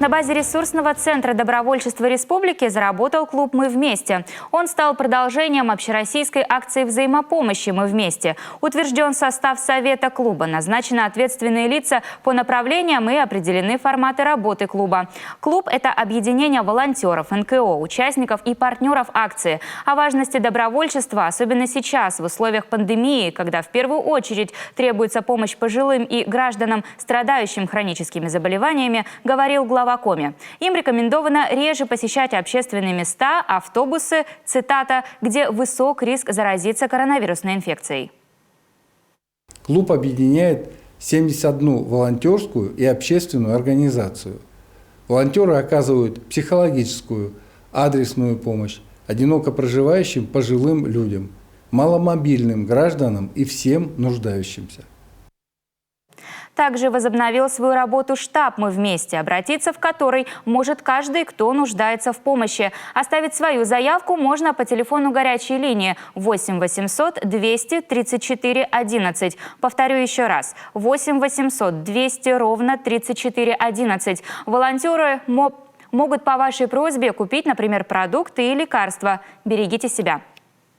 На базе ресурсного центра добровольчества республики заработал клуб «Мы вместе». Он стал продолжением общероссийской акции взаимопомощи «Мы вместе». Утвержден состав совета клуба, назначены ответственные лица по направлениям и определены форматы работы клуба. Клуб – это объединение волонтеров, НКО, участников и партнеров акции. О важности добровольчества, особенно сейчас, в условиях пандемии, когда в первую очередь требуется помощь пожилым и гражданам, страдающим хроническими заболеваниями, говорил глава Коми. Им рекомендовано реже посещать общественные места, автобусы, цитата, где высок риск заразиться коронавирусной инфекцией. Клуб объединяет 71 волонтерскую и общественную организацию. Волонтеры оказывают психологическую, адресную помощь одиноко проживающим пожилым людям, маломобильным гражданам и всем нуждающимся. Также возобновил свою работу штаб «Мы вместе», обратиться в который может каждый, кто нуждается в помощи. Оставить свою заявку можно по телефону горячей линии 8 800 200 34 11. Повторю еще раз. 8 800 200 ровно 34 11. Волонтеры могут по вашей просьбе купить, например, продукты и лекарства. Берегите себя.